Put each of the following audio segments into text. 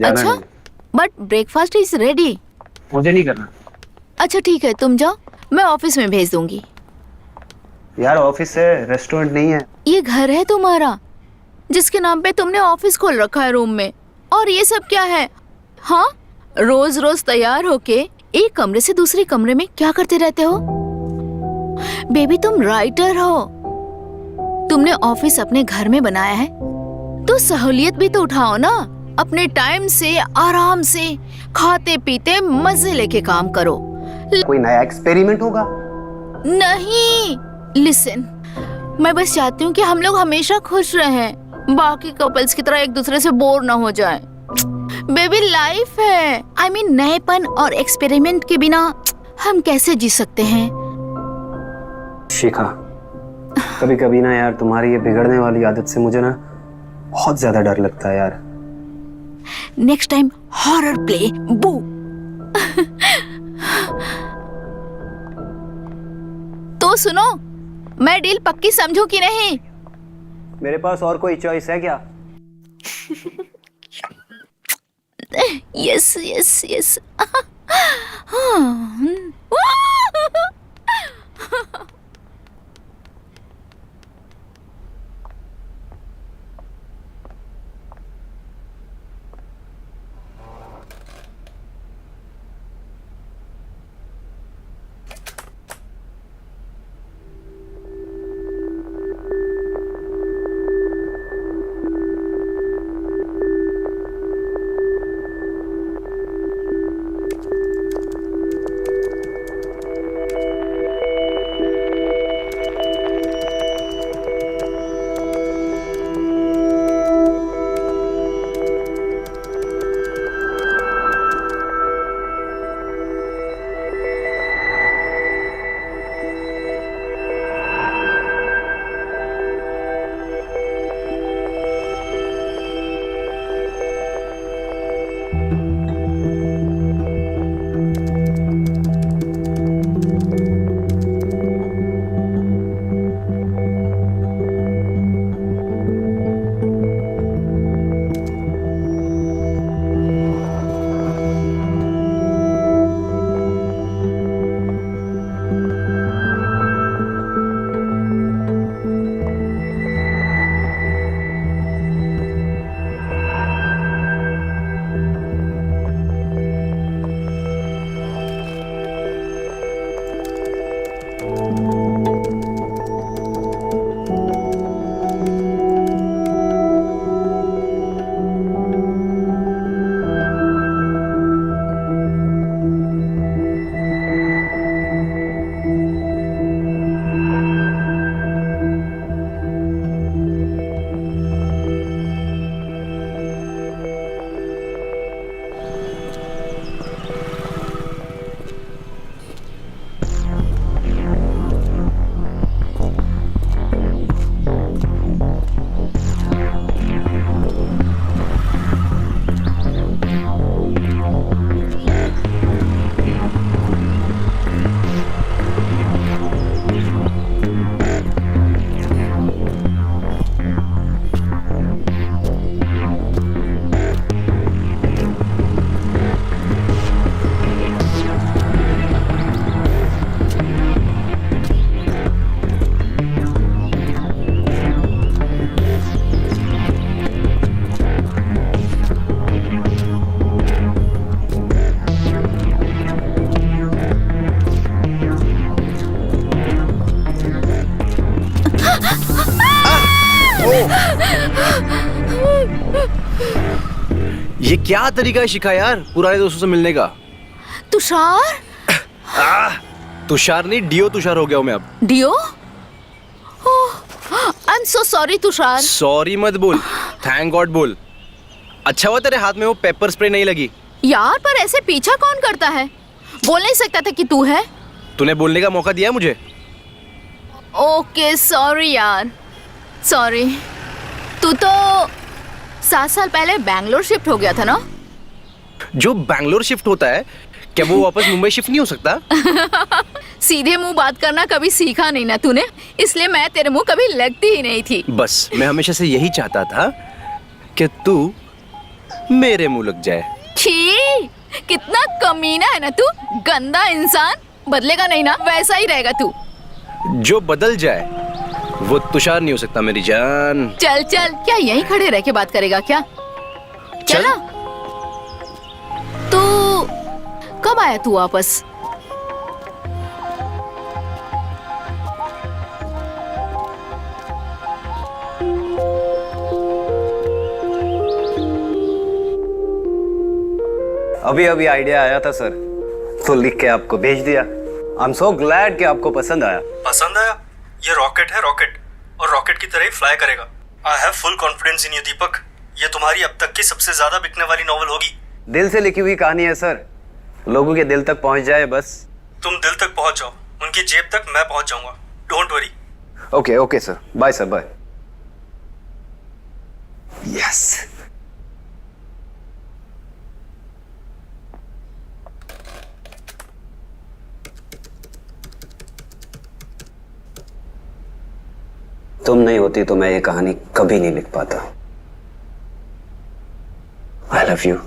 अच्छा, नहीं। But breakfast is ready. मुझे नहीं करना। अच्छा ठीक है, तुम जाओ, मैं ऑफिस में भेज दूंगी। यार ऑफिस है, रेस्टोरेंट नहीं है। ये घर है तुम्हारा, जिसके नाम पे तुमने ऑफिस खोल रखा है रूम में। और ये सब क्या है? हाँ, रोज रोज तैयार होके एक कमरे से दूसरे कमरे में क्या करते रहते हो? बेबी तुम राइटर हो, तुमने ऑफिस अपने घर में बनाया है, तो सहूलियत भी तो उठाओ ना। अपने टाइम से आराम से खाते पीते मजे लेके काम करो। कोई नया एक्सपेरिमेंट होगा? नहीं, लिसन, मैं बस चाहती हूँ कि हम लोग हमेशा खुश रहें, बाकी कपल्स की तरह एक दूसरे से बोर ना हो जाए। बेबी लाइफ है, आई मीन नएपन और एक्सपेरिमेंट के बिना हम कैसे जी सकते हैं? शिखा, कभी कभी ना यार तुम्हारी ये बिगड़ने वाली आदत से मुझे ना बहुत ज्यादा डर लगता है यार। नेक्स्ट टाइम हॉरर प्ले बू। तो सुनो, मैं डील पक्की समझूं कि नहीं? मेरे पास और कोई चॉइस है क्या? Yes yes yes. ये क्या तरीका है शिखा यार पुराने दोस्तों से मिलने का? तुषार? तुषार नहीं, डियो तुषार हो गया हूँ मैं अब। डियो? I am so sorry Tushar. Sorry मत बोल, थैंक गॉड बोल। अच्छा हुआ तेरे हाथ में वो पेपर स्प्रे नहीं लगी। यार पर ऐसे पीछा कौन करता है? बोल नहीं सकता था कि तू है? तूने बोलने का मौका दिया मुझे। ओके सॉरी यार, सॉरी। तू तो 7 साल पहले बैंगलोर शिफ्ट हो गया था ना? जो बैंगलोर शिफ्ट होता है क्या वो वापस मुंबई शिफ्ट नहीं हो सकता? सीधे मुंह बात करना कभी सीखा नहीं ना तूने, इसलिए मैं तेरे मुंह कभी लगती ही नहीं थी। बस मैं हमेशा से यही चाहता था कि तू मेरे मुंह लग जाए। छी, कितना कमीना है ना तू, गंदा इंसान। बदलेगा नहीं ना, वैसा ही रहेगा तू। जो बदल जाए वो तुषार नहीं हो सकता मेरी जान। चल चल, क्या यहीं खड़े रह के बात करेगा क्या? चल। ना तो कब आया तू वापस? अभी अभी आइडिया आया था सर, तो लिख के आपको भेज दिया। आई एम सो ग्लैड कि आपको पसंद आया। पसंद आया? ये रॉकेट है, रॉकेट, और रॉकेट की तरह ही फ्लाई करेगा। I have full confidence in you Deepak. ये तुम्हारी अब तक की सबसे ज्यादा बिकने वाली नॉवल होगी। दिल से लिखी हुई कहानी है सर, लोगों के दिल तक पहुंच जाए बस। तुम दिल तक पहुंच जाओ, उनकी जेब तक मैं पहुंच जाऊंगा। Don't worry. Okay okay sir, bye sir, bye. Yes. तुम नहीं होती तो मैं ये कहानी कभी नहीं लिख पाता। I love you.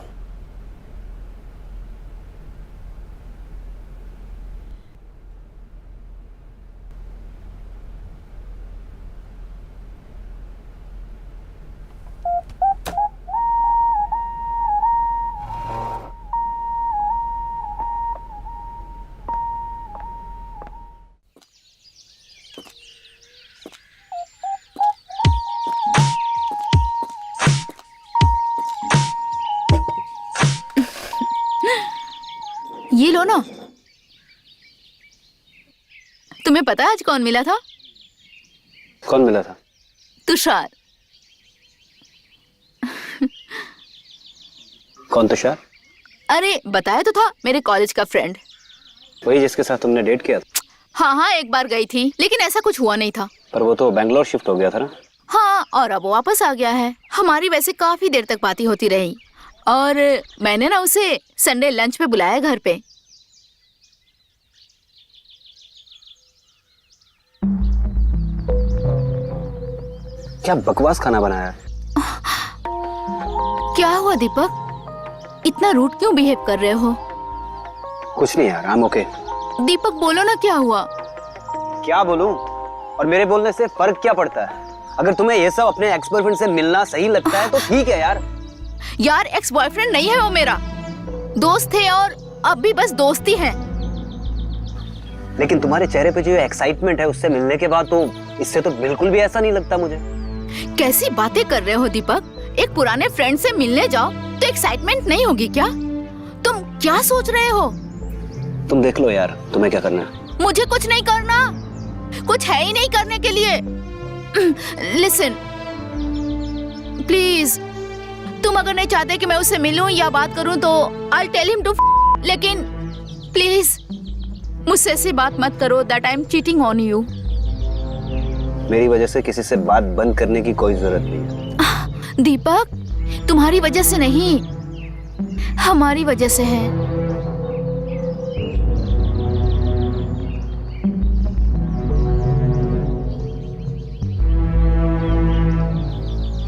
ये लो ना। तुम्हें पता है आज कौन मिला था? कौन मिला था? तुषार। कौन तुषार? अरे बताया तो था, मेरे कॉलेज का फ्रेंड। वही जिसके साथ तुमने डेट किया था? हाँ हाँ, एक बार गई थी, लेकिन ऐसा कुछ हुआ नहीं था। पर वो तो बैंगलोर शिफ्ट हो गया था ना? हाँ, और अब वो वापस आ गया है। हमारी वैसे काफी देर तक बातें होती रही, और मैंने ना उसे संडे लंच पे बुलाया घर पे। क्या बकवास खाना बनाया है? क्या हुआ दीपक, इतना रूड क्यों बिहेव कर रहे हो? कुछ नहीं यार, आई एम ओके। दीपक बोलो ना, क्या हुआ? क्या बोलूं? और मेरे बोलने से फर्क क्या पड़ता है? अगर तुम्हें ये सब अपने एक्स बॉयफ्रेंड से मिलना सही लगता है तो ठीक है यार। यार एक्स बॉयफ्रेंड नहीं है वो, मेरा दोस्त थे, और अब भी बस दोस्ती है। लेकिन तुम्हारे चेहरे पे जो एक्साइटमेंट है उससे मिलने के बाद, तो इससे तो बिल्कुल भी ऐसा नहीं लगता मुझे। कैसी बातें कर रहे हो दीपक? एक पुराने फ्रेंड से मिलने जाओ तो एक्साइटमेंट नहीं होगी क्या? तुम क्या सोच रहे हो? तुम देख लो यार, तुम्हें क्या करना है? मुझे कुछ नहीं करना, कुछ है ही नहीं करने के लिए। लिसन प्लीज, तुम अगर नहीं चाहते कि मैं उससे मिलूं या बात करूं तो I'll tell him to लेकिन प्लीज मुझसे ऐसी बात मत करो that I'm cheating on you। मेरी वजह से किसी से बात बंद करने की कोई जरूरत नहीं है। दीपक, तुम्हारी वजह से नहीं, हमारी वजह से है।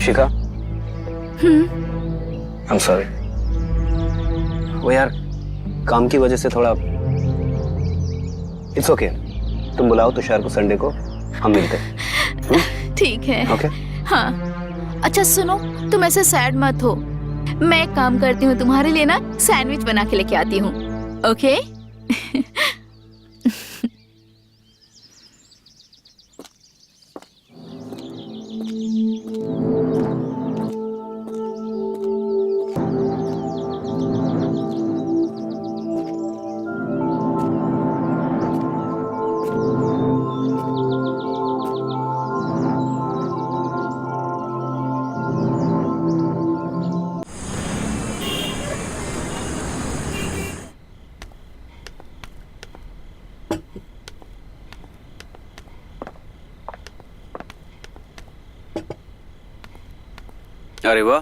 शिखा, I'm sorry। वो यार काम की वजह से थोड़ा। It's okay। तुम बुलाओ तुषार को संडे को, हम मिलते हैं। ठीक है। ओके। हाँ, अच्छा सुनो, तुम ऐसे सैड मत हो। मैं एक काम करती हूँ, तुम्हारे लिए ना सैंडविच बना के लेके आती हूँ। ओके? अरे वाह,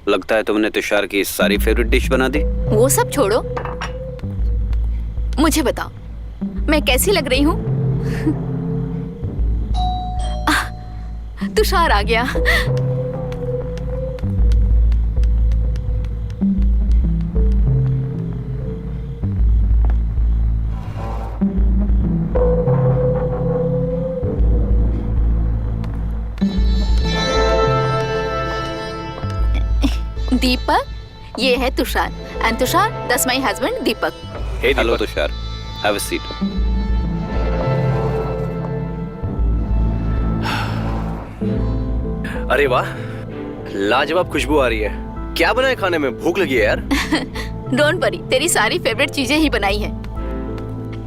लगता है तुमने तुषार की सारी फेवरेट डिश बना दी। वो सब छोड़ो, मुझे बताओ मैं कैसी लग रही हूँ? तुषार आ गया। दीपक, ये है Tushar and Tushar that's my husband Deepak. Hey hello Tushar, have a seat. अरे वाह, लाजवाब खुशबू आ रही है। क्या बना है खाने में? भूख लगी है यार। डोंट वरी, तेरी सारी फेवरेट चीजें ही बनाई है।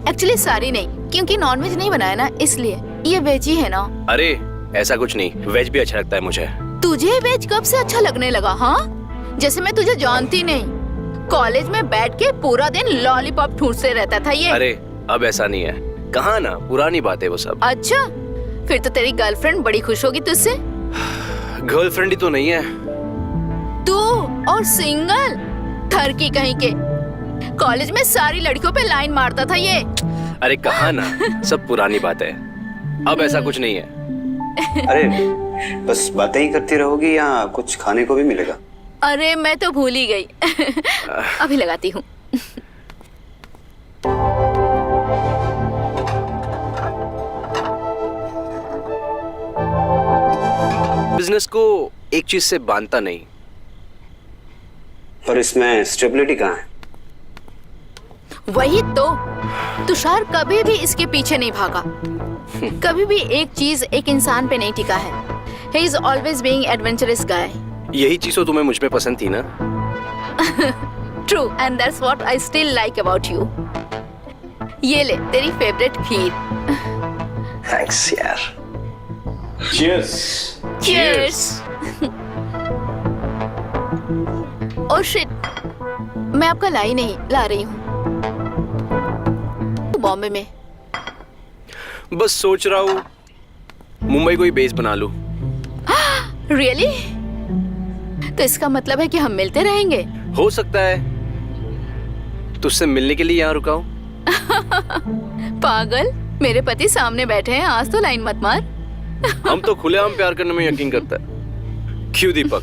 एक्चुअली सारी नहीं, क्योंकि नॉनवेज नहीं बनाया ना, इसलिए। ये वेज ही है ना। अरे ऐसा कुछ नहीं, वेज भी अच्छा लगता है मुझे। तुझे वेज कब से अच्छा लगने लगा? हाँ, जैसे मैं तुझे जानती नहीं। कॉलेज में बैठ के पूरा दिन लॉलीपॉप ठूंसते रहता था ये। अरे अब ऐसा नहीं है, कहाँ ना, पुरानी बात है वो सब। अच्छा, फिर तो तेरी गर्लफ्रेंड बड़ी खुश होगी तुझसे। गर्लफ्रेंड ही तो नहीं है। तू और सिंगल ठरकी कहीं के। कॉलेज में सारी लड़कियों पे लाइन मारता था ये। अरे कहाँ ना, सब पुरानी बात है, अब ऐसा कुछ नहीं है। अरे बस बातें ही करती रहोगी या कुछ खाने को भी मिलेगा? अरे मैं तो भूल ही गई। अभी लगाती हूँ। बिजनेस को एक चीज से बांधता नहीं। पर इसमें स्टेबिलिटी कहाँ है? वही तो, तुषार कभी भी इसके पीछे नहीं भागा। कभी भी एक चीज एक इंसान पे नहीं टिका है। He is always being adventurous guy. यही चीज तो तुम्हें मुझ में पसंद थी ना। True, and that's what I still like about you. ये ले तेरी फेवरेट खीर। थैंक्स यार। Cheers. Oh shit, मैं आपका लाई नहीं ला रही हूँ। बॉम्बे में। बस सोच रहा हूँ मुंबई को ही बेस बना लूं। Really? तो इसका मतलब है कि हम मिलते रहेंगे? हो सकता है, तुझसे मिलने के लिए यहाँ रुका हूँ। पागल, मेरे पति सामने बैठे हैं, आज तो लाइन मत मार। हम तो खुलेआम प्यार करने में यकीन करता है। क्यों Deepak?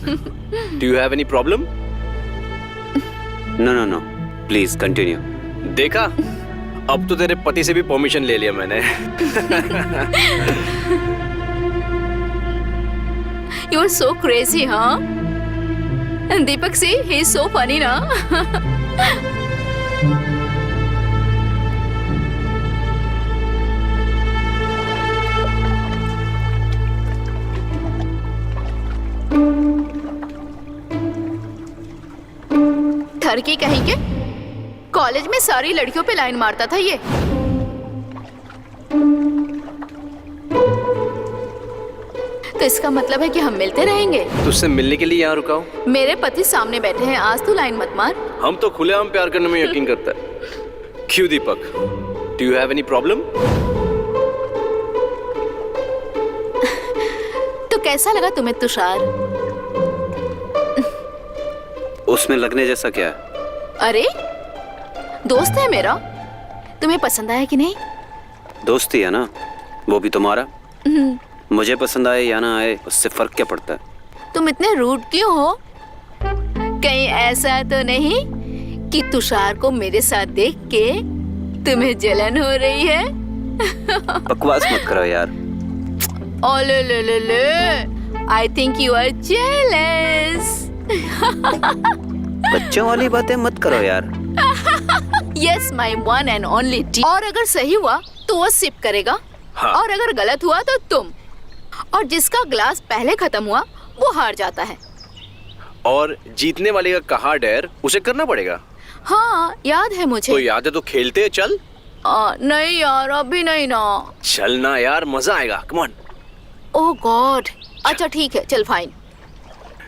Do you have any problem? No no no, please continue. देखा, अब तो तेरे पति से भी परमिशन ले लिया मैंने। You are so crazy, huh? And Deepak, see, he is so funny, na? ठरकी कहीं के, कॉलेज में सारी लड़कियों पे लाइन मारता था ये। तो इसका मतलब है कि हम मिलते रहेंगे। तुझसे मिलने के लिए यहाँ रुका हूँ। मेरे पति सामने बैठे हैं, आज तू लाइन मत मार। हम तो खुलेआम प्यार करने में यकीन करता है। क्यों Deepak? Do you have any problem? तो कैसा लगा तुम्हें तुषार? उसमें लगने जैसा क्या है? अरे दोस्त है मेरा, तुम्हें पसंद आया कि नहीं? दोस्ती है ना, वो भी तुम्हारा। मुझे पसंद आए या ना आए, उससे फर्क क्या पड़ता है? तुम इतने रूड क्यों हो? कहीं ऐसा तो नहीं कि तुषार को मेरे साथ देख के तुम्हें जलन हो रही है? बकवास मत करो यार। ओले ले ले ले, I think you are jealous. बच्चों वाली बातें मत करो यार। Yes, my one and only T. और अगर सही हुआ तो वो सिप करेगा। हाँ। और अगर गलत हुआ तो तुम। और जिसका ग्लास पहले खत्म हुआ वो हार जाता है। और जीतने वाले का कहा डेयर उसे करना पड़ेगा। हाँ याद है मुझे। तो याद है तो खेलते हैं, चल। नहीं यार, अभी नहीं ना। चल ना यार, मजा आएगा, कम ऑन। ओह गॉड, अच्छा ठीक है, चल फाइन।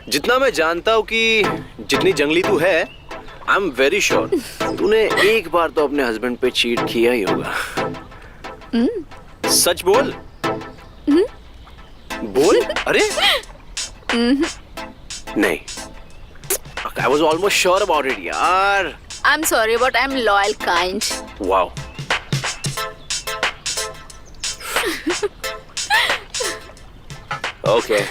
जितना मैं जानता हूँ कि जितनी जंगली तू है, आई एम वेरी श्योर तूने एक बार तो अपने हस्बैंड पे चीट किया ही होगा। सच बोल। बोल। अरे नहीं, I was almost sure about it यार। I'm sorry but I'm loyal kind. Wow. Okay.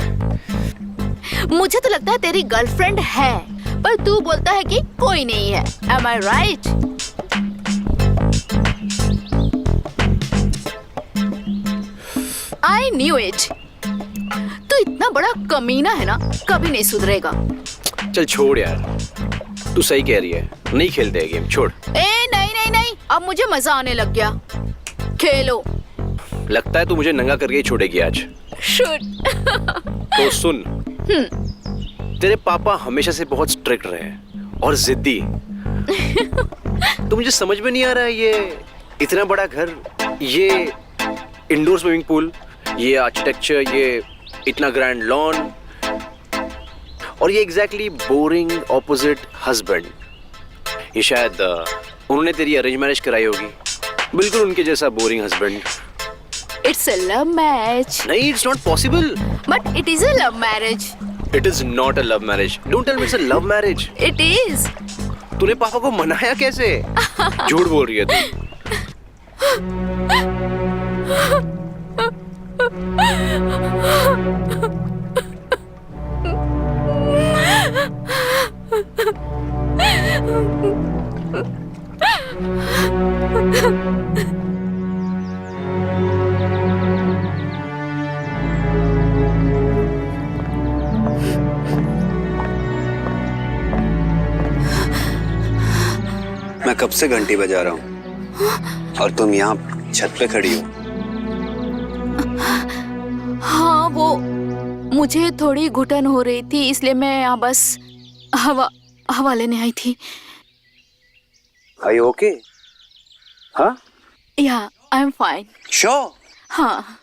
मुझे तो लगता है तेरी गर्लफ्रेंड है, पर तू बोलता है कि कोई नहीं है। Am I right? I knew it. तू इतना बड़ा कमीना है ना, कभी नहीं सुधरेगा। चल छोड़ यार, तू सही कह रही है, नहीं खेलते हैं गेम, छोड़। ए नहीं नहीं नहीं, अब मुझे मजा आने लग गया। खेलो। लगता है तू मुझे नंगा करके ही छोड़ेगी आज। शुड। तो सुन, तेरे पापा हमेशा से बहुत स्ट्रिक्ट रहे हैं और जिद्दी। तो मुझे समझ में नहीं आ रहा है, ये इतना बड़ा घर, ये इंडोर स्विमिंग पूल, ये आर्किटेक्चर, ये इतना ग्रैंड लॉन, और ये एग्जैक्टली बोरिंग ऑपोजिट हस्बैंड। ये शायद उन्होंने तेरी अरेंज मैरिज कराई होगी, बिल्कुल उनके जैसा boring husband. It's a love match. नहीं, it's not possible. But it is a love marriage. It is not a love marriage. Don't tell me it's a love marriage. It is. तूने पापा को मनाया कैसे? झूठ बोल रही है तू। मैं कब से घंटी बजा रहा हूँ और तुम यहाँ छत पे खड़ी हो। हाँ, वो मुझे थोड़ी घुटन हो रही थी, इसलिए मैं यहाँ बस हवा लेने आई थी। Are you okay? हाँ? या आई एम फाइन। Sure. हाँ।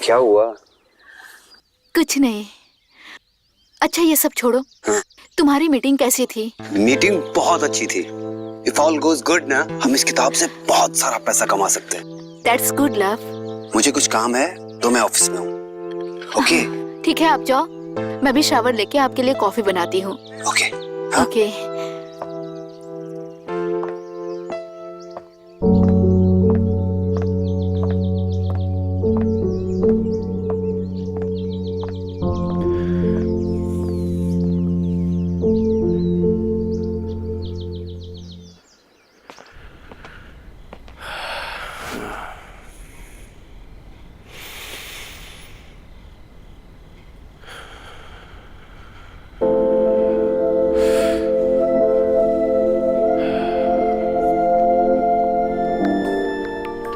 क्या हुआ? कुछ नहीं। अच्छा ये सब छोड़ो, हाँ? तुम्हारी मीटिंग कैसी थी? मीटिंग बहुत अच्छी थी। If all goes good ना, हम इस किताब से बहुत सारा पैसा कमा सकते हैं। That's good love। मुझे कुछ काम है तो मैं ऑफिस में हूँ। ओके? ठीक है, आप जाओ, मैं भी शावर लेके आपके लिए कॉफी बनाती हूँ। ओके? हाँ? ओके।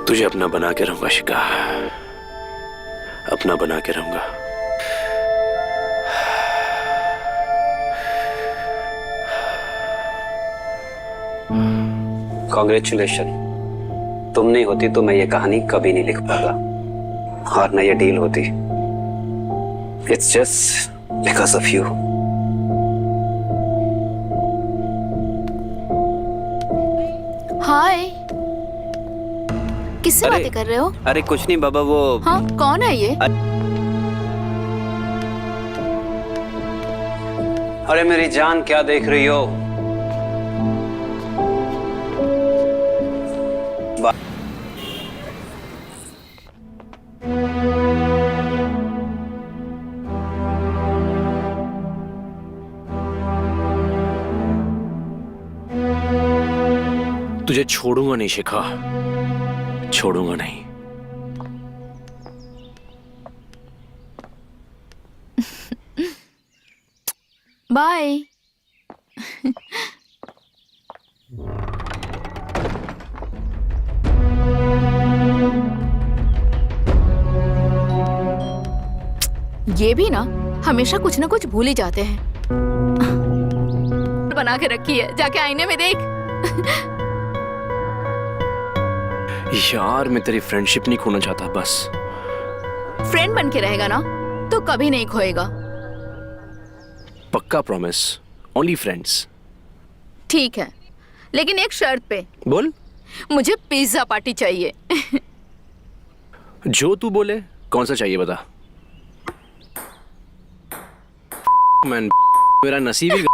तुझे अपना बना के रहूंगा शिका, अपना बना के रहूंगा। कॉन्ग्रेचुलेशन, तुम नहीं होती तो मैं ये कहानी कभी नहीं लिख पाता और न ये डील होती। It's just because of you. Hi, किससे बातें कर रहे हो? अरे कुछ नहीं बाबा, वो हाँ, कौन है ये? अरे मेरी जान, क्या देख रही हो? तुझे छोड़ूंगा नहीं शिखा, छोड़ूंगा नहीं। बाय। ये भी ना हमेशा कुछ ना कुछ भूल ही जाते हैं। बना के रखी है, जाके आईने में देख। यार मैं तेरी फ्रेंडशिप नहीं खोना चाहता, बस फ्रेंड बन के रहेगा ना तो कभी नहीं खोएगा। पक्का प्रॉमिस, ओनली फ्रेंड्स। ठीक है, लेकिन एक शर्त पे। बोल। मुझे पिज्जा पार्टी चाहिए। जो तू बोले, कौन सा चाहिए बता। मैन, मेरा नसीब ही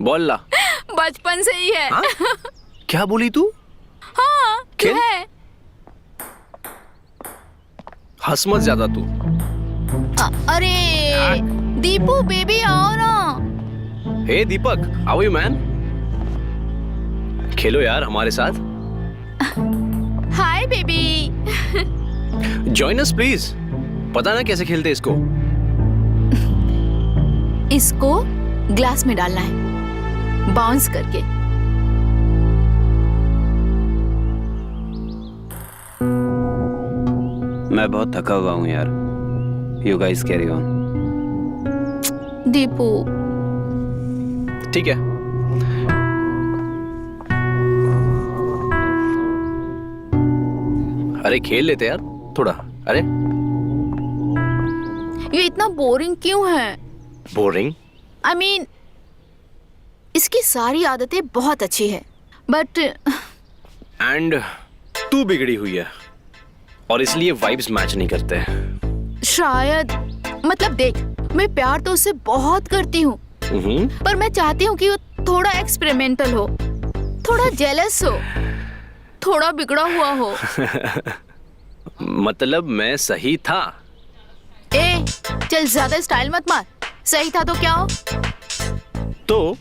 बोल ला। बचपन से ही है। हाँ? क्या बोली तू? हाँ, क्या है। हंस मत ज्यादा तू। अरे दीपू बेबी आओ ना। हे दीपक, हाउ आर यू मैन? खेलो यार हमारे साथ। Hi baby. Join us please. पता ना कैसे खेलते इसको। इसको ग्लास में डालना है, बाउंस करके। मैं बहुत थका हुआ हूँ यार। You guys carry on. Deepu, ठीक है। अरे खेल लेते यार थोड़ा। अरे ये इतना बोरिंग क्यों है? बोरिंग? I mean, इसकी सारी आदतें बहुत अच्छी है, बट एंड तू बिगड़ी हुई है और इसलिए वाइब्स मैच नहीं करते। शायद, मतलब देख, मैं प्यार तो उससे बहुत करती हूँ, पर मैं चाहती हूँ कि वो थोड़ा एक्सपेरिमेंटल हो, थोड़ा जेलस हो, थोड़ा बिगड़ा हुआ हो। मतलब मैं सही था? ए, चल ज्यादा स्टाइल मत मार। सही था तो क्या हो? तो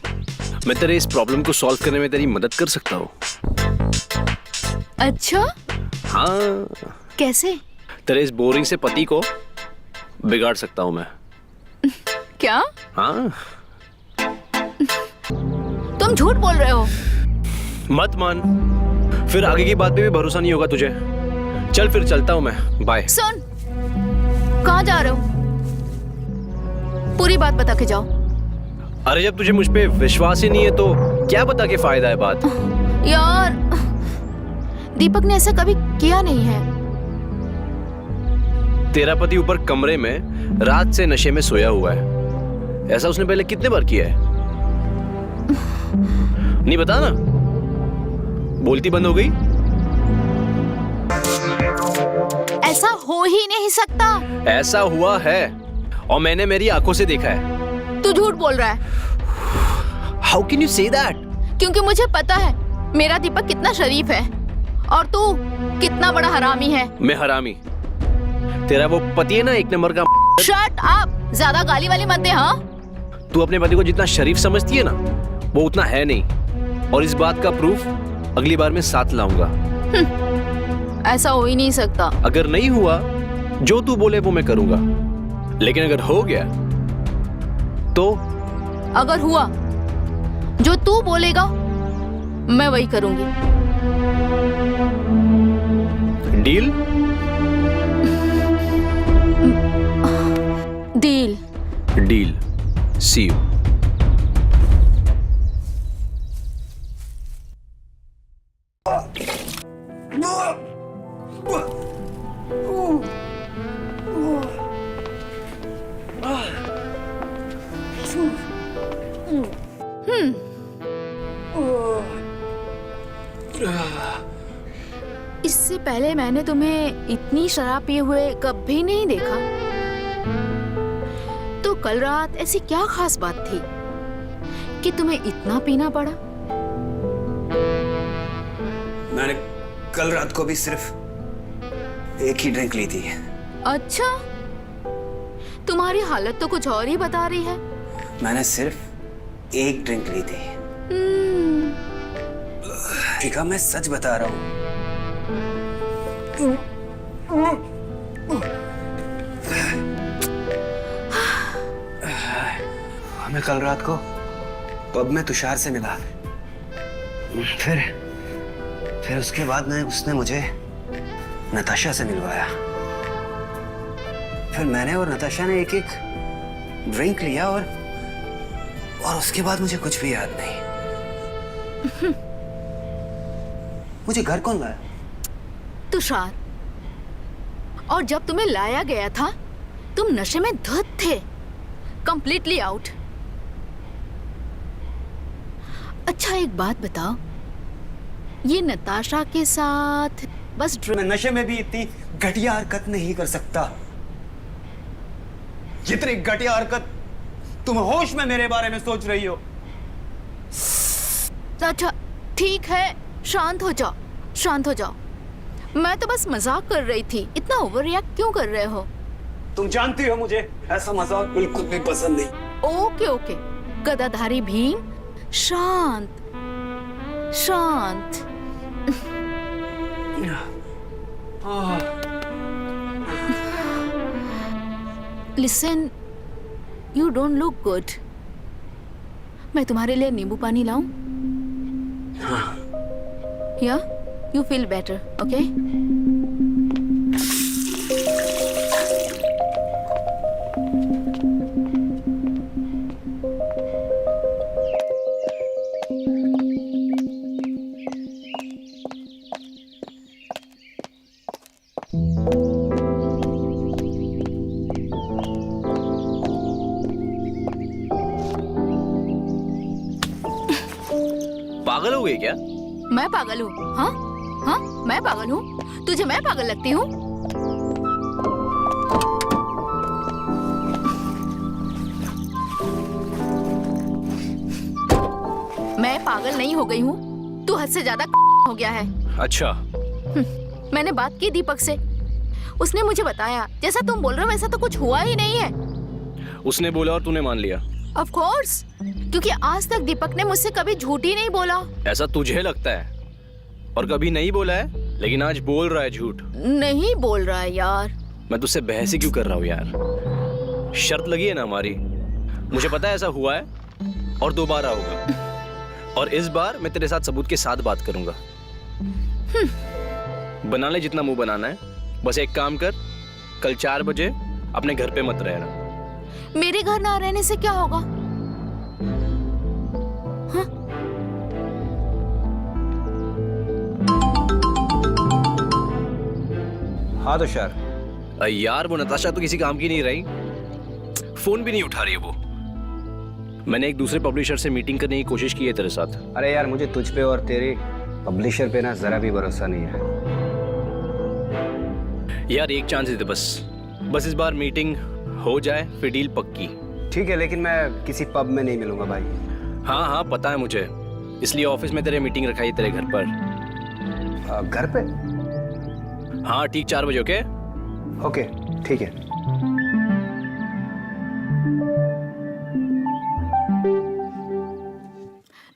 मैं तेरे इस प्रॉब्लम को सॉल्व करने में तेरी मदद कर सकता हूँ। अच्छा, हाँ। कैसे? तेरे इस बोरिंग से पति को बिगाड़ सकता हूँ मैं। क्या? हाँ। तुम झूठ बोल रहे हो। मत मान, फिर आगे की बात पे भी भरोसा नहीं होगा तुझे। चल फिर चलता हूँ मैं। बाय। सुन, कहाँ जा रहे हो? पूरी बात बता के जाओ। अरे जब तुझे मुझ पे विश्वास ही नहीं है तो क्या बता के फायदा है बात? यार, दीपक ने ऐसा कभी किया नहीं है। तेरा पति ऊपर कमरे में रात से नशे में सोया हुआ है। ऐसा उसने पहले कितने बार किया है? नहीं बता ना। बोलती बंद हो गई? ऐसा हो ही नहीं सकता। ऐसा हुआ है और मैंने मेरी आंखों से देखा है। तू झूठ बोल रहा है। How can you say that? क्योंकि मुझे पता है मेरा दीपक कितना शरीफ है और तू कितना बड़ा हरामी है। मैं हरामी? तेरा वो पति है ना एक नंबर का। शट अप, ज्यादा गाली वाली मत दे। हाँ, तू अपने पति को जितना शरीफ समझती है ना, वो उतना है नहीं। और इस बात का प्रूफ अगली बार मैं साथ लाऊंगा। ऐसा हो ही नहीं सकता। अगर नहीं हुआ, जो तू बोले वो मैं करूंगा। लेकिन अगर हो गया तो? अगर हुआ, जो तू बोलेगा मैं वही करूंगी। Deal? Deal. Deal. See you. इससे पहले मैंने तुम्हें इतनी शराब पिए हुए कभी नहीं देखा। तो कल रात ऐसी क्या खास बात थी कि तुम्हें इतना पीना पड़ा? मैंने कल रात को भी सिर्फ एक ही ड्रिंक ली थी। अच्छा, तुम्हारी हालत तो कुछ और ही बता रही है। मैंने सिर्फ एक ड्रिंक ली थी। ठीक है, मैं सच बता रहा हूँ। हमें कल रात को पब में तुषार से मिला। फिर उसके बाद उसने मुझे नताशा से मिलवाया। फिर मैंने और नताशा ने एक एक ड्रिंक लिया और उसके बाद मुझे कुछ भी याद नहीं। मुझे घर कौन लाया? तुषार। और जब तुम्हें लाया गया था तुम नशे में धुत थे, कंप्लीटली आउट। अच्छा एक बात बताओ, ये नताशा के साथ बस मैं नशे में भी इतनी घटिया हरकत नहीं कर सकता जितनी घटिया हरकत तुम होश में मेरे बारे में सोच रही हो। अच्छा ठीक है, शांत हो जाओ, शांत हो जाओ। मैं तो बस मजाक कर रही थी, इतना ओवर रिएक्ट क्यों कर रहे हो? तुम जानती हो मुझे ऐसा मजाक बिल्कुल भी पसंद नहीं। ओके ओके, गदाधारी भीम, शांत। शांत। Listen, you don't look good. मैं तुम्हारे लिए नींबू पानी लाऊं? या यू फील बेटर, ओके? पागल हो गए क्या? मैं पागल हूँ? हाँ हाँ, मैं पागल हूँ? तुझे मैं पागल लगती हूँ? मैं पागल नहीं हो गई हूँ, तू हद से ज्यादा हो गया है। अच्छा, मैंने बात की दीपक से, उसने मुझे बताया जैसा तुम बोल रहे हो वैसा तो कुछ हुआ ही नहीं है। उसने बोला और तूने मान लिया? ऑफ कोर्स, क्योंकि आज तक दीपक ने मुझसे कभी झूठ ही नहीं बोला। ऐसा तुझे लगता है, और कभी नहीं बोला है, लेकिन आज बोल रहा है झूठ। नहीं बोल रहा है यार। मैं तुझसे बहस ही क्यों कर रहा हूँ यार? शर्त लगी है ना हमारी, मुझे पता है ऐसा हुआ है और दोबारा होगा, और इस बार मैं तेरे साथ सबूत के साथ बात करूंगा। बना ले जितना मुंह बनाना है, बस एक काम कर, कल 4 बजे अपने घर पे मत रहना। मेरे घर ना रहने से क्या होगा? हाँ? हाँ तुषार। यार वो नताशा तो किसी काम की नहीं रही, फोन भी नहीं उठा रही है वो। मैंने एक दूसरे पब्लिशर से मीटिंग करने की कोशिश की है तेरे साथ। अरे यार, मुझे तुझ पे और तेरे पब्लिशर पे ना जरा भी भरोसा नहीं है यार, एक चांस दे बस इस बार मीटिंग हो जाए, फिर डील पक्की। ठीक है, लेकिन मैं किसी पब में नहीं मिलूंगा भाई। हाँ हाँ पता है मुझे, इसलिए ऑफिस में तेरे मीटिंग रखाई तेरे घर पर। घर पे? हाँ ठीक 4 बजे। ओके ओके ठीक है।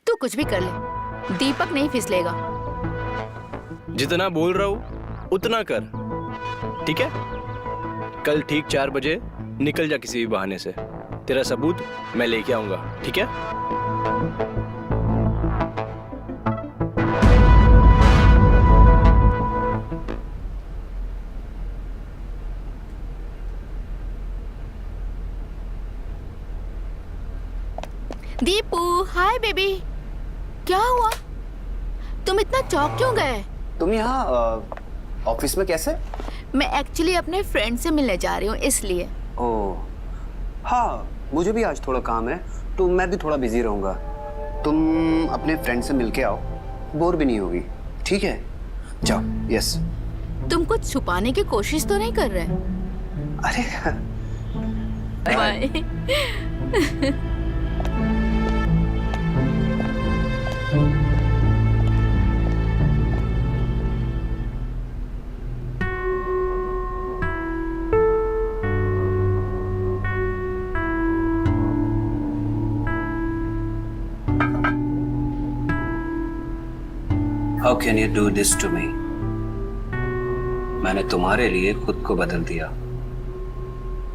तू कुछ भी कर ले, दीपक नहीं फिसलेगा। जितना बोल रहा हूँ उतना कर, ठीक है? कल ठीक 4 बजे निकल जा किसी भी बहाने से, तेरा सबूत मैं लेके आऊंगा, ठीक है? Deepu, hi baby. क्या हुआ? तुम इतना चौंक क्यों गए? तुम यहाँ ऑफिस में कैसे? मैं एक्चुअली अपने फ्रेंड से मिलने जा रही हूँ, इसलिए। ओह हाँ, मुझे भी आज थोड़ा काम है, तो मैं भी थोड़ा बिजी रहूंगा। तुम अपने फ्रेंड से मिलके आओ, बोर भी नहीं होगी, ठीक है? जाओ। यस। तुम कुछ छुपाने की कोशिश तो नहीं कर रहे? अरे bye. How can you do this to me? मैंने तुम्हारे लिए खुद को बदल दिया,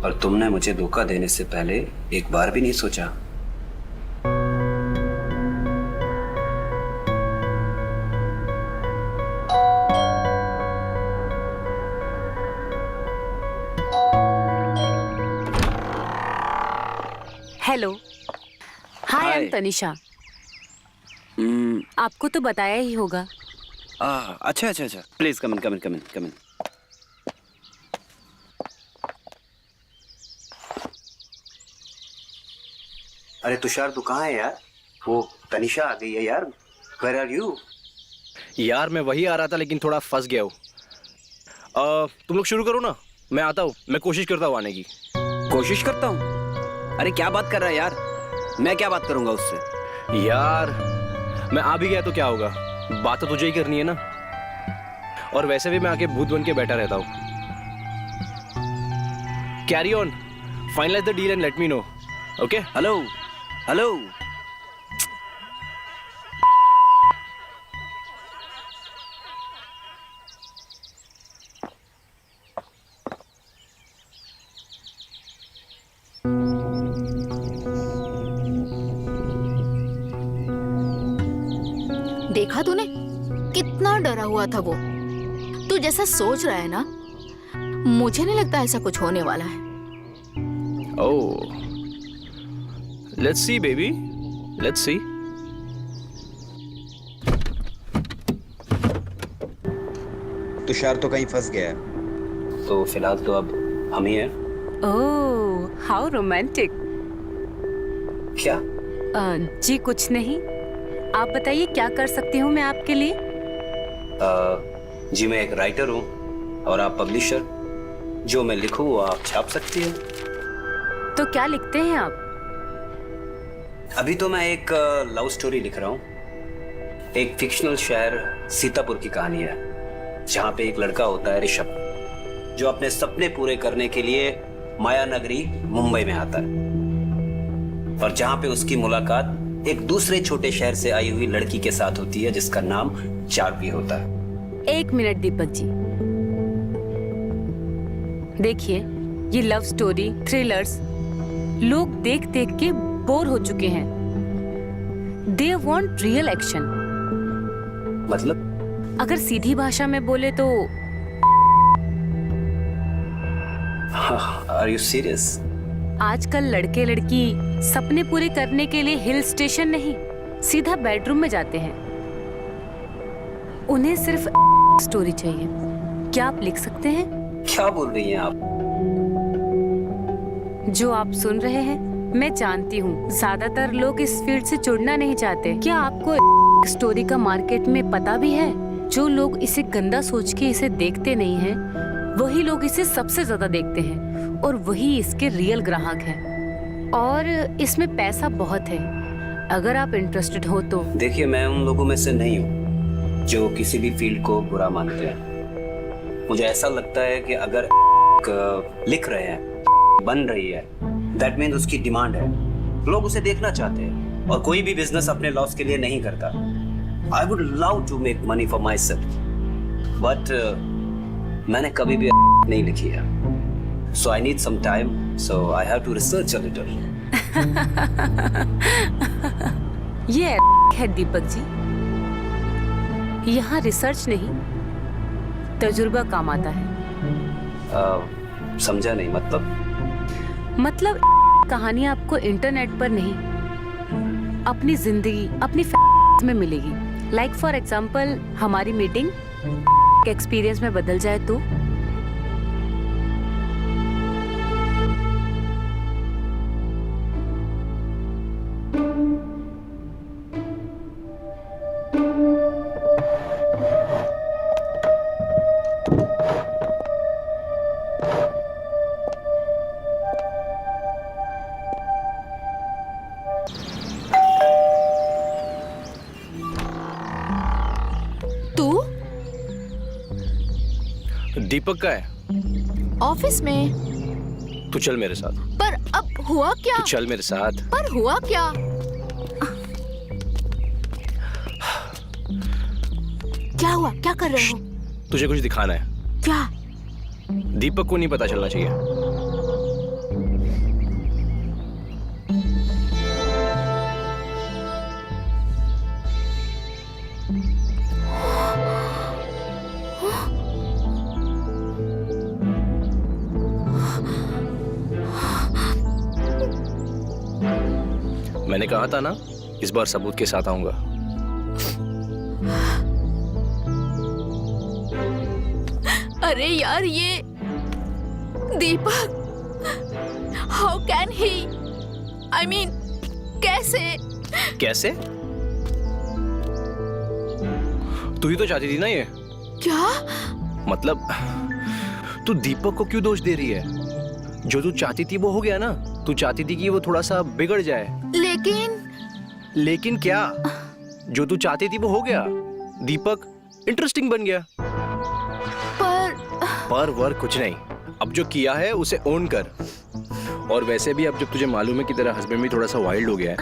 और तुमने मुझे धोखा देने से पहले एक बार भी नहीं सोचा। Hello, hi, I am Tanisha. आपको तो बताया ही होगा। अच्छा अच्छा अच्छा, प्लीज कम इन कम इन कम इन कम इन। अरे तुषार, तू कहाँ है यार? वो तनिषा आ गई है यार। Where are you? यार मैं वही आ रहा था, लेकिन थोड़ा फंस गया हूँ। तुम लोग शुरू करो ना, मैं आता हूँ, मैं कोशिश करता हूँ आने की। कोशिश करता हूँ? अरे क्या बात कर रहा है यार? मैं क्या बात करूंगा उससे? यार मैं आ भी गया तो क्या होगा, बात तो तुझे ही करनी है ना, और वैसे भी मैं आके भूत बन के बैठा रहता हूँ। Carry on, finalise the deal and let me know, okay? Hello hello, देखा तूने? कितना डरा हुआ था वो। तू जैसा सोच रहा है ना, मुझे नहीं लगता ऐसा कुछ होने वाला है। Oh, let's see baby, let's see. Tushar तो कहीं फंस गया है, तो फिलहाल तो अब हम ही हैं। ओह, हाउ रोमांटिक। क्या? जी कुछ नहीं। आप बताइए क्या कर सकती हूँ मैं आपके लिए? जी मैं एक राइटर हूँ और आप पब्लिशर। जो मैं लिखूँ वो आप छाप सकती हैं। तो क्या लिखते हैं आप? अभी तो मैं एक लव स्टोरी लिख रहा हूँ। एक फिक्शनल शहर सीतापुर की कहानी है, जहाँ पे एक लड़का होता है ऋषभ, जो अपने सपने पूरे करने के लिए माया नगरी मुंबई में आता है, और जहाँ पे उसकी मुलाकात एक दूसरे छोटे शहर से आई हुई लड़की के साथ होती है जिसका नाम चार्वी होता है। 1 मिनट दीपक जी, देखिए ये लव स्टोरी थ्रिलर्स लोग देख देख के बोर हो चुके हैं। They want real action. मतलब? अगर सीधी भाषा में बोले तो आर यू सीरियस? आजकल लड़के लड़की सपने पूरे करने के लिए हिल स्टेशन नहीं, सीधा बेडरूम में जाते हैं। उन्हें सिर्फ स्टोरी चाहिए। क्या आप लिख सकते हैं? क्या बोल रही हैं आप? जो आप सुन रहे हैं मैं जानती हूँ ज्यादातर लोग इस फील्ड से जुड़ना नहीं चाहते। क्या आपको स्टोरी का मार्केट में पता भी है? जो लोग इसे गंदा सोच के इसे देखते नहीं हैं, वही लोग इसे सबसे ज्यादा देखते हैं और वही इसके रियल ग्राहक हैं। और इसमें पैसा बहुत है, अगर आप इंटरेस्टेड हो तो। देखिए मैं उन लोगों में से नहीं हूँ जो किसी भी फील्ड को बुरा मानते हैं। मुझे ऐसा लगता है कि अगर लिख रहे हैं, बन रही है, दैट मीन्स उसकी डिमांड है, लोग उसे देखना चाहते हैं। और कोई भी बिजनेस अपने लॉस के लिए नहीं करता। I would love to make money for myself, but मैंने कभी भी नहीं लिखी है। So I need some time, so I have to research a little. ये है दीपक जी, यहाँ रिसर्च नहीं तजुर्बा काम आता है। समझा नहीं, मतलब कहानी आपको इंटरनेट पर नहीं, अपनी जिंदगी अपनी में मिलेगी। लाइक फॉर एग्जाम्पल हमारी मीटिंग एक्सपीरियंस में बदल जाए तो। तू दीपक का है ऑफिस में? तू चल मेरे साथ। पर अब हुआ क्या? तू चल मेरे साथ। पर हुआ क्या? क्या हुआ? क्या कर रहे हो? तुझे कुछ दिखाना है। क्या? दीपक को नहीं पता चलना चाहिए। मैंने कहा था ना, इस बार सबूत के साथ आऊंगा। अरे यार, ये Deepak, how can he? I mean, कैसे? कैसे? तू ही तो चाहती थी ना ये। क्या? मतलब तू दीपक को क्यों दोष दे रही है? जो तू चाहती थी वो हो गया ना। तू चाहती थी कि वो थोड़ा सा बिगड़ जाए। लेकिन क्या? जो तू चाहती थी वो हो गया। दीपक इंटरेस्टिंग बन गया। पर वर कुछ नहीं। अब जो किया है उसे ओन कर। और वैसे भी अब जब तुझे मालूम है कि तेरा हस्बैंड भी थोड़ा सा वाइल्ड हो गया है,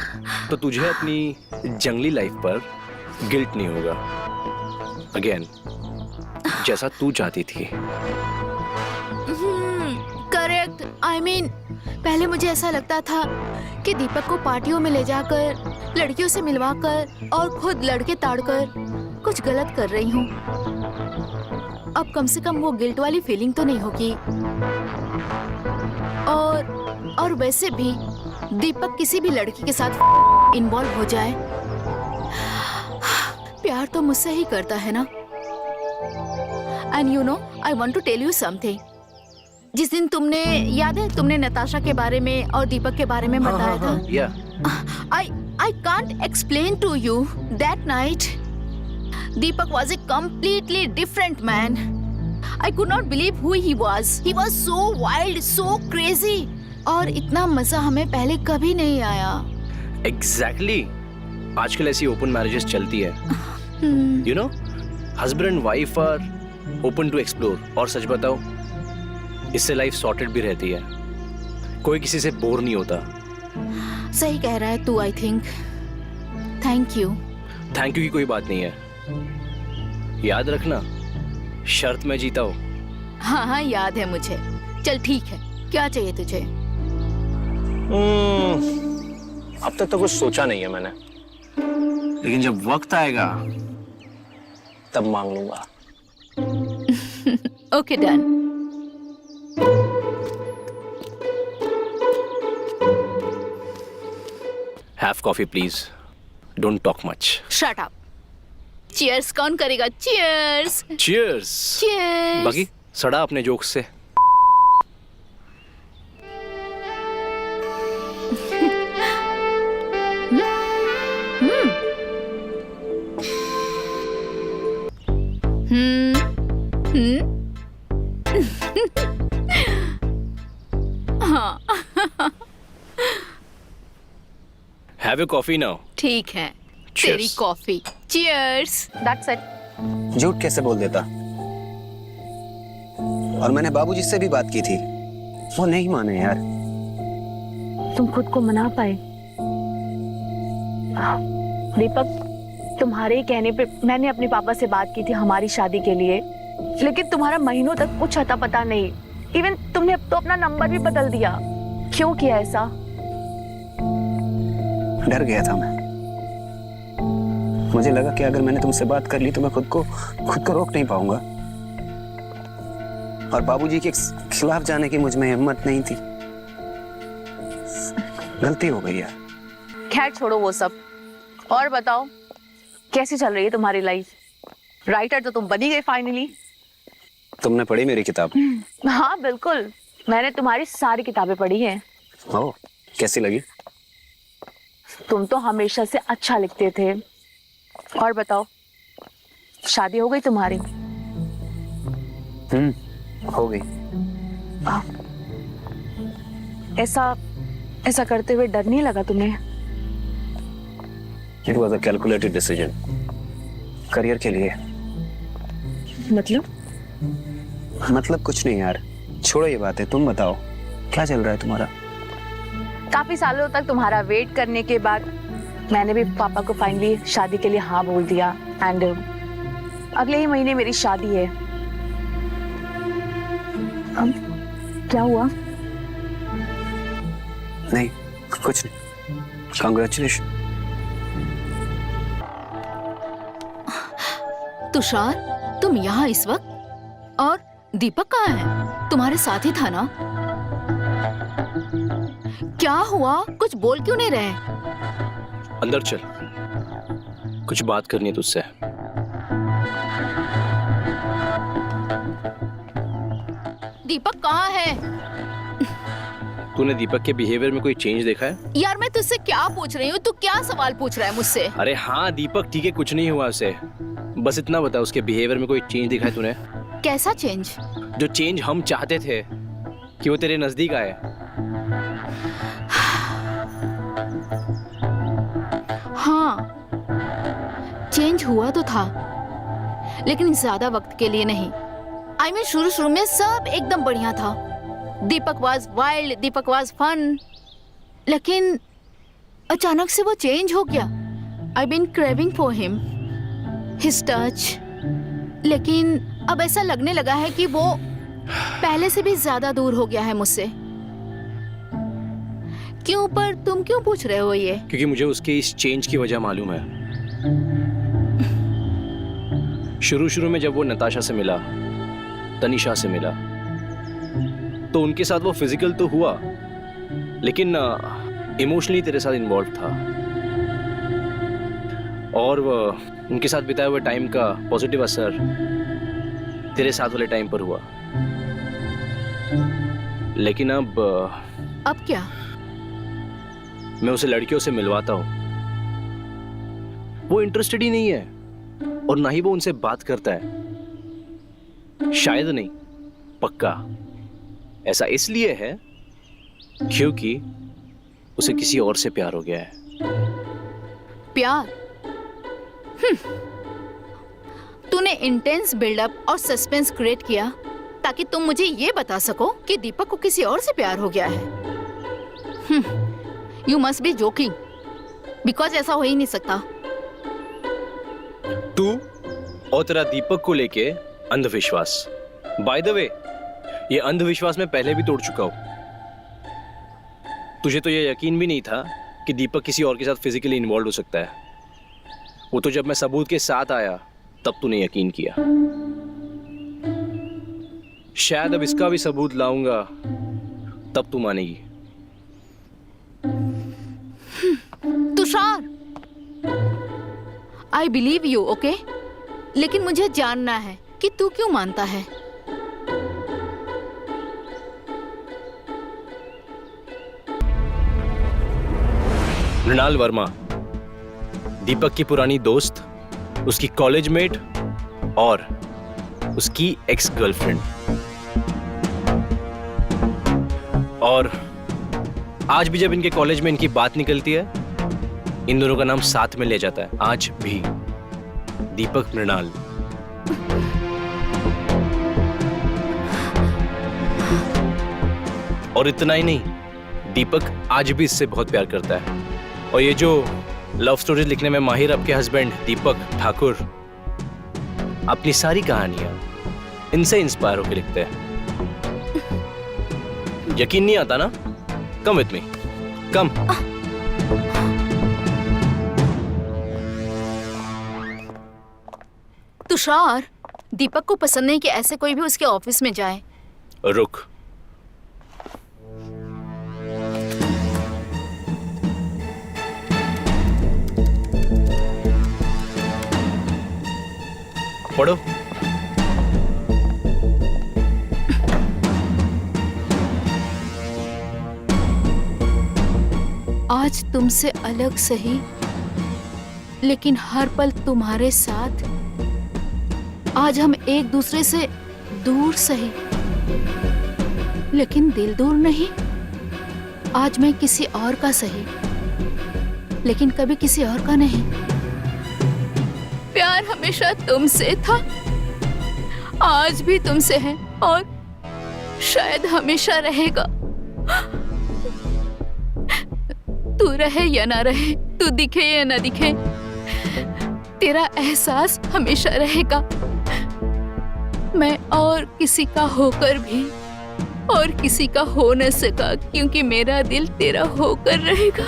तो तुझे अपनी जंगली लाइफ पर गिल्ट नहीं होगा। अगेन, जैसा तू चाहती थी। करेक्ट। आई मीन, पहले मुझे ऐसा लगता था कि दीपक को पार्टियों में ले जाकर, लड़कियों से मिलवाकर और खुद लड़के ताड़कर कुछ गलत कर रही हूँ। अब कम से कम वो गिल्ट वाली फीलिंग तो नहीं होगी। और वैसे भी दीपक किसी भी लड़की के साथ इन्वॉल्व हो जाए, प्यार तो मुझसे ही करता है ना। And you know, I want to tell you something. जिस दिन तुमने, याद है, तुमने नताशा के बारे में और दीपक के बारे में बताया था। या I can't explain to you that night. Deepak was a completely different man. I could not believe who he was. He was so wild, so crazy. और इतना मजा हमें पहले कभी नहीं आया। एग्जैक्टली। आजकल ऐसी ओपन मैरिजेस चलती है। You know, husband and wife are open to explore. और सच बताओ, इससे लाइफ सॉर्टेड भी रहती है, कोई किसी से बोर नहीं होता। सही कह रहा है तू, I think. Thank you. Thank you की कोई बात नहीं है। याद रखना, शर्त मैं जीता हूँ। हाँ हाँ, याद है मुझे। चल ठीक है, क्या चाहिए तुझे? अब तक तो कुछ सोचा नहीं है मैंने, लेकिन जब वक्त आएगा तब मांग लूंगा। Okay, done. Have coffee please, don't talk much. Shut up. Cheers कौन करेगा? चीयर्स। चीयर्स। चीयर्स। बाकी सड़ा अपने जोक्स से। हाँ। Have a coffee now. ठीक है, तेरी कॉफी। चीयर्स। That's it. झूठ कैसे बोल देता? और मैंने बाबूजी से भी बात की थी, वो नहीं माने यार। तुम खुद को मना पाए? दीपक, तुम्हारे ही कहने पे मैंने अपने पापा से बात की थी हमारी शादी के लिए, लेकिन तुम्हारा महीनों तक कुछ अता पता नहीं। इवन तुमने अब तो अपना नंबर भी बदल दिया। क्यों किया ऐसा? डर गया था मैं। मुझे लगा कि अगर मैंने तुमसे बात कर ली तो मैं खुद को रोक नहीं पाऊंगा। और बाबूजी के खिलाफ जाने की मुझ में हिम्मत नहीं थी। गलती हो गई यार। खैर छोड़ो वो सब, और बताओ कैसी चल रही है तुम्हारी लाइफ? राइटर तो तुम बनी गए फाइनली। तुमने पढ़ी मेरी किताब? हाँ बिल्कुल, मैंने तुम्हारी सारी किताबें पढ़ी हैं। ओह, कैसी लगी? तुम तो हमेशा से अच्छा लिखते थे। और बताओ, शादी हो गई तुम्हारी? हो गई। ऐसा करते हुए डर नहीं लगा तुम्हें? It was a calculated decision. Career के लिए। मतलब कुछ नहीं यार, छोड़ो ये बातें। तुम बताओ, क्या चल रहा है तुम्हारा? काफी सालों तक तुम्हारा वेट करने के बाद मैंने भी पापा को फाइनली शादी के लिए हाँ बोल दिया। एंड अगले ही महीने मेरी शादी है। क्या हुआ? नहीं, कुछ नहीं। कांग्रेचुलेशन। तुषार, तुम यहाँ इस वक्त? और दीपक कहाँ है? तुम्हारे साथ ही था ना? क्या हुआ? कुछ बोल क्यों नहीं रहे? अंदर चल, कुछ बात करनी है तुझसे। दीपक कहाँ है? तूने दीपक के बिहेवियर में कोई चेंज देखा है? यार मैं तुझसे क्या पूछ रही हूँ, तू क्या सवाल पूछ रहा है मुझसे? अरे हाँ दीपक ठीक है, कुछ नहीं हुआ उसे। बस इतना बता, उसके बिहेवियर में कोई चेंज दिखा है तूने? कैसा चेंज? जो चेंज हम चाहते थे कि वो तेरे नजदीक आए। हाँ, चेंज हुआ तो था, लेकिन ज्यादा वक्त के लिए नहीं। आई मीन शुरू में सब एकदम बढ़िया था। Deepak was wild, Deepak was fun, लेकिन अचानक से वो चेंज हो गया। I been craving for him, his touch, लेकिन अब ऐसा लगने लगा है कि वो पहले से भी ज्यादा दूर हो गया है मुझसे। क्यों? पर तुम क्यों पूछ रहे हो ये? क्योंकि मुझे उसके इस चेंज की वजह मालूम है। शुरू शुरू में जब वो नताशा से मिला, तनिषा से मिला, तो उनके साथ वो फिजिकल तो हुआ, लेकिन इमोशनली तेरे साथ इन्वॉल्व था। और उनके साथ बिताए हुए टाइम का पॉजिटिव असर तेरे साथ वाले टाइम पर हुआ। लेकिन अब क्या? मैं उसे लड़कियों से मिलवाता हूं, वो इंटरेस्टेड ही नहीं है और ना ही वो उनसे बात करता है। शायद नहीं, पक्का ऐसा इसलिए है क्योंकि उसे किसी और से प्यार हो गया है। प्यार? तूने इंटेंस बिल्डअप और सस्पेंस क्रिएट किया ताकि तुम मुझे ये बता सको कि दीपक को किसी और से प्यार हो गया है। You must be joking, because ऐसा हो ही नहीं सकता। तू और तेरा दीपक को लेके अंधविश्वास, बाय द वे ये अंधविश्वास मैं पहले भी तोड़ चुका हूं। तुझे तो ये यकीन भी नहीं था कि दीपक किसी और के साथ फिजिकली इन्वॉल्व हो सकता है। वो तो जब मैं सबूत के साथ आया तब तूने यकीन किया। शायद अब इसका भी सबूत लाऊंगा तब तू मानेगी। Tushar, I believe you, okay? लेकिन मुझे जानना है कि तू क्यों मानता है। मृणाल वर्मा, दीपक की पुरानी दोस्त, उसकी कॉलेज मेट और उसकी एक्स गर्लफ्रेंड। और आज भी जब इनके कॉलेज में इनकी बात निकलती है, इन दोनों का नाम साथ में ले जाता है। आज भी दीपक मृणाल। और इतना ही नहीं, दीपक आज भी इससे बहुत प्यार करता है। और ये जो लव स्टोरीज लिखने में माहिर आपके हस्बैंड दीपक ठाकुर अपनी सारी कहानियां इनसे इंस्पायर होकर लिखते हैं। यकीन नहीं आता ना? कम विथ मी, कम। तुषार, दीपक को पसंद नहीं कि ऐसे कोई भी उसके ऑफिस में जाए। रुक, पढ़ो। आज तुमसे अलग सही, लेकिन हर पल तुम्हारे साथ। आज हम एक दूसरे से दूर सही, लेकिन दिल दूर नहीं। आज मैं किसी और का सही, लेकिन कभी किसी और का नहीं। प्यार हमेशा तुमसे था, आज भी तुमसे है और शायद हमेशा रहेगा। तू रहे या ना रहे, तू दिखे या ना दिखे, तेरा एहसास हमेशा रहेगा। मैं और किसी का होकर भी और किसी का हो न सका, क्योंकि मेरा दिल तेरा होकर रहेगा।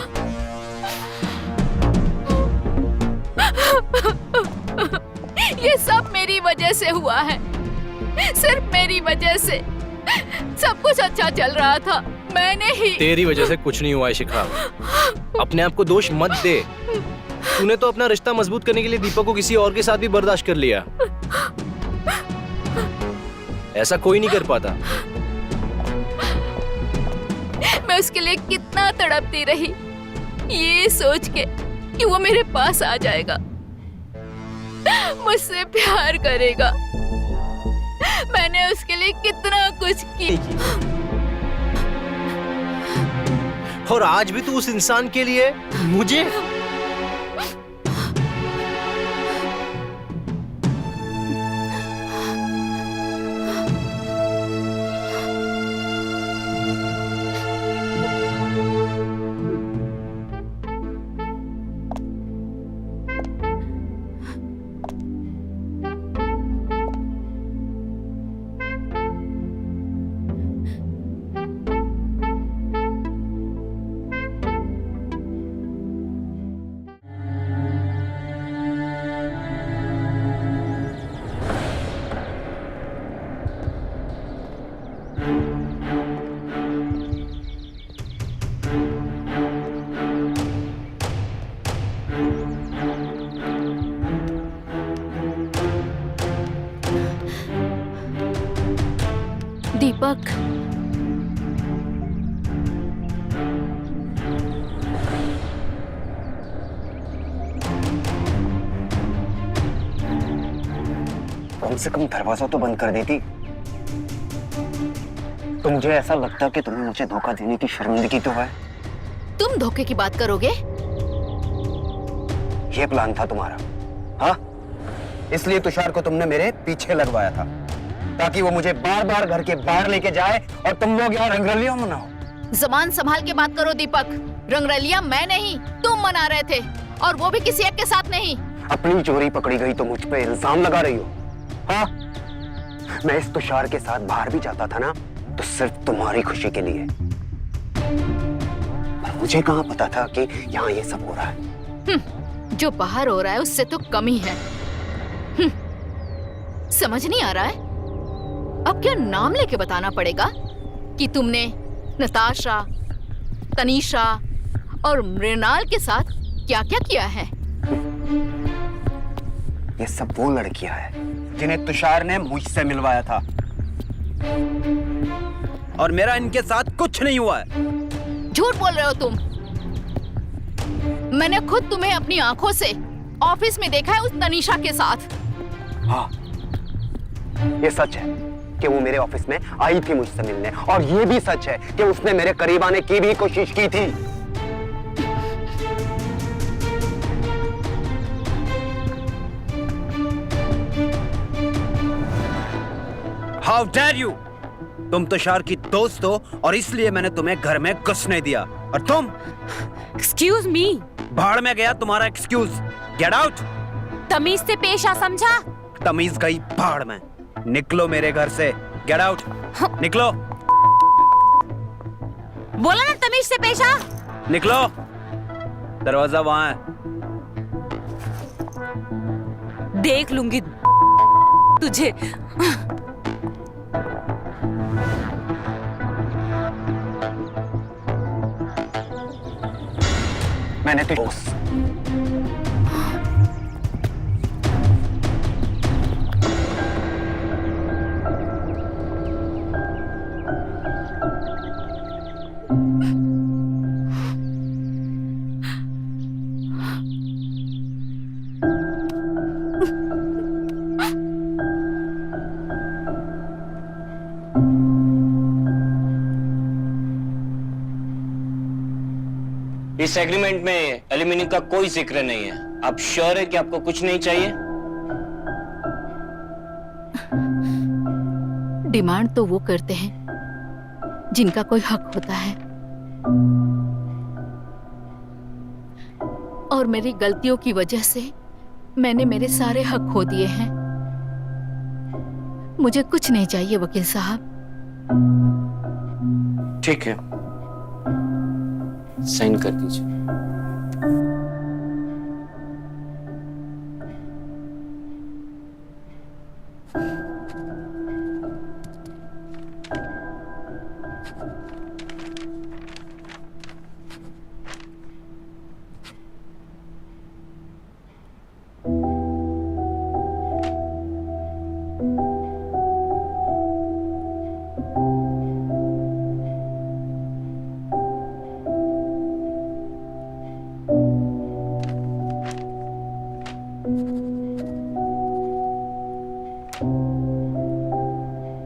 ये सब मेरी वजह से हुआ है, सिर्फ मेरी वजह से। सब कुछ अच्छा चल रहा था, मैंने ही। तेरी वजह से कुछ नहीं हुआ है शिखा, अपने आप को दोष मत दे। तूने तो अपना रिश्ता मजबूत करने के लिए दीपक को किसी और के साथ भी बर्दाश्त कर लिया। ऐसा कोई नहीं कर पाता। मैं उसके लिए कितना तड़पती रही, ये सोच के कि वो मेरे पास आ जाएगा, मुझसे प्यार करेगा। मैंने उसके लिए कितना कुछ किया। और आज भी तू उस इंसान के लिए मुझे दीपक, कम से कम दरवाजा तो बंद कर देती। तो मुझे ऐसा लगता कि तुम्हें मुझे धोखा देने की शर्मिंदगी तो है। तुम धोखे की बात करोगे? ये प्लान था तुम्हारा, हाँ? इसलिए तुषार को तुमने मेरे पीछे लगवाया था, ताकि वो मुझे बार बार घर के बाहर लेके जाए और तुम लोग यहाँ रंगरलिया मनाओ। जबान संभाल के बात करो दीपक। रंगरलिया मैं नहीं, तुम मना रहे थे, और वो भी किसी एक के साथ नहीं। अपनी चोरी पकड़ी गई तो मुझ पे इल्जाम लगा रही हो, हाँ? मैं इस तुषार के साथ बाहर भी जाता था ना, तो सिर्फ तुम्हारी खुशी के लिए। पर मुझे कहाँ पता था कि यहाँ ये सब हो रहा है। जो बाहर हो रहा है उससे तो कम ही है। समझ नहीं आ रहा है? अब क्या नाम लेके बताना पड़ेगा कि तुमने नताशा, तनीषा और मृणाल के साथ क्या क्या किया है? ये सब वो लड़कियां हैं जिन्हें तुषार ने मुझसे मिलवाया था, और मेरा इनके साथ कुछ नहीं हुआ है। झूठ बोल रहे हो तुम। मैंने खुद तुम्हें अपनी आंखों से ऑफिस में देखा है उस तनीषा के साथ। हाँ, ये सच है कि वो मेरे ऑफिस में आई थी मुझसे मिलने, और ये भी सच है कि उसने मेरे करीब आने की भी कोशिश की थी। How dare you? तुम तुषार की दोस्त हो और इसलिए मैंने तुम्हें घर में घुसने दिया, और तुम? Excuse me. भाड़ में गया तुम्हारा एक्सक्यूज। Get out. तमीज से पेश आ, समझा? तमीज गई भाड़ में। निकलो मेरे घर से। Get out. निकलो। बोला ना तमीज से पेश आ। निकलो। दरवाजा वहां है। देख लूंगी तुझे। मैंने तो इस एग्रीमेंट में एल्यूमिनी का कोई जिक्र नहीं है। आप श्योर है कि आपको कुछ नहीं चाहिए? डिमांड तो वो करते हैं जिनका कोई हक होता है, और मेरी गलतियों की वजह से मैंने मेरे सारे हक खो दिए हैं। मुझे कुछ नहीं चाहिए वकील साहब। ठीक है, साइन कर दीजिए।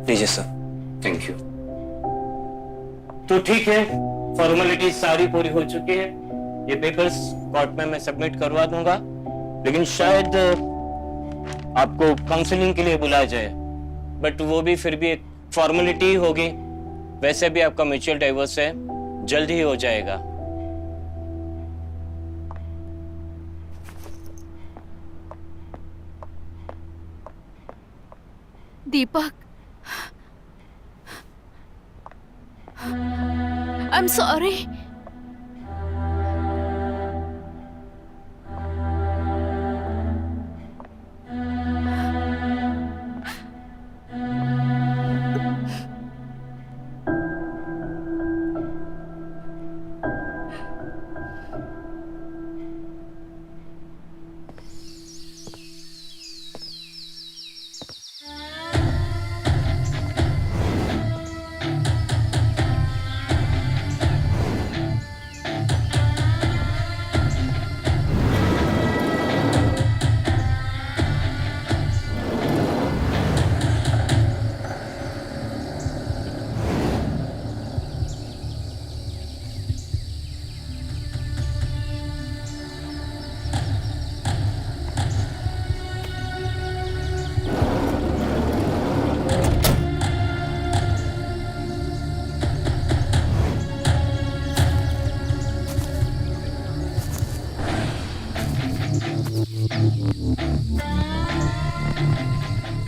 लीजिए सर। Thank you. तो ठीक है, फॉर्मेलिटी सारी पूरी हो चुकी है। ये पेपर्स कोर्ट में मैं सबमिट करवा दूंगा, लेकिन शायद आपको काउंसलिंग के लिए बुलाया जाए, बट वो भी फिर भी एक फॉर्मेलिटी होगी। वैसे भी आपका म्यूचुअल डाइवोर्स है, जल्द ही हो जाएगा। दीपक, I'm sorry.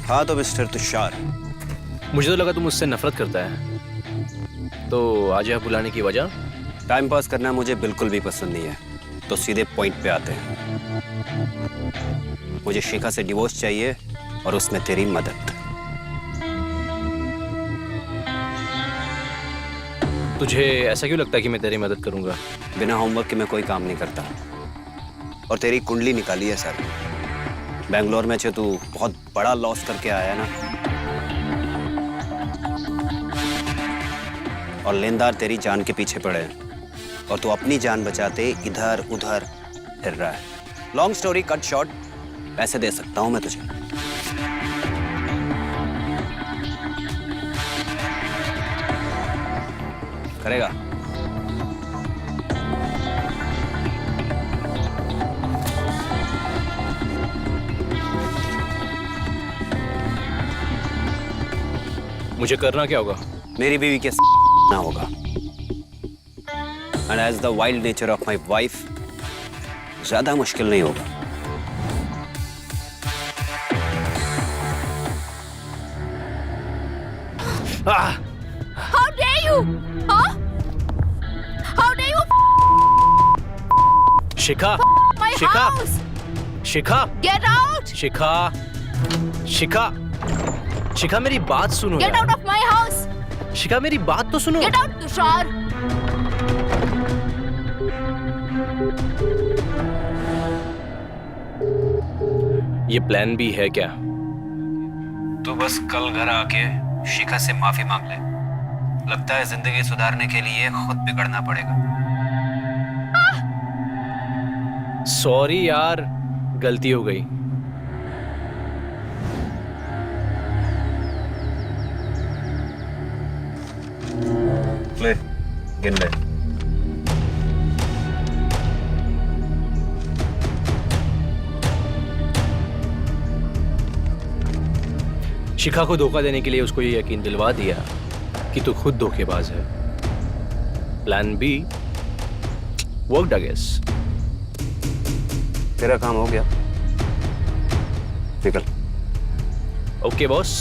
हाँ तो मिस्टर तुषार, मुझे तो लगा तुम मुझसे नफरत करता है। तो आज यहाँ बुलाने की वजह? टाइम पास करना मुझे बिल्कुल भी पसंद नहीं है, तो सीधे पॉइंट पे आते हैं। मुझे शिखा से डिवोर्स चाहिए और उसमें तेरी मदद। तुझे ऐसा क्यों लगता है कि मैं तेरी मदद करूंगा? बिना होमवर्क के मैं कोई काम नहीं करता। और तेरी कुंडली निकाली है सर। बेंगलोर में तू बहुत बड़ा लॉस करके आया ना, और लेनदार तेरी जान के पीछे पड़े हैं, और तू अपनी जान बचाते इधर उधर फिर रहा है। लॉन्ग स्टोरी कट शॉर्ट, पैसे दे सकता हूं मैं तुझे। करेगा? मुझे करना क्या होगा? मेरी बीवी के ना होगा। And as the wild nature of my wife, ज्यादा मुश्किल नहीं होगा। How dare you? Huh? How dare you? Shikha, My Shikha, house! Shikha, Get out! शिखा, शिखा, शिखा मेरी बात सुनो Get यार। out of my house! शिखा मेरी बात तो सुनो। Get out, Tushar! ये प्लान भी है क्या? तू बस कल घर आके शिखा से माफी मांग ले। लगता है जिंदगी सुधारने के लिए खुद बिगड़ना पड़ेगा। सॉरी यार, गलती हो गई। ले, गिन ले। शिखा को धोखा देने के लिए उसको ये यकीन दिलवा दिया कि तू खुद धोखेबाज है। Plan B worked, I guess. तेरा काम हो गया, निकल। Okay boss.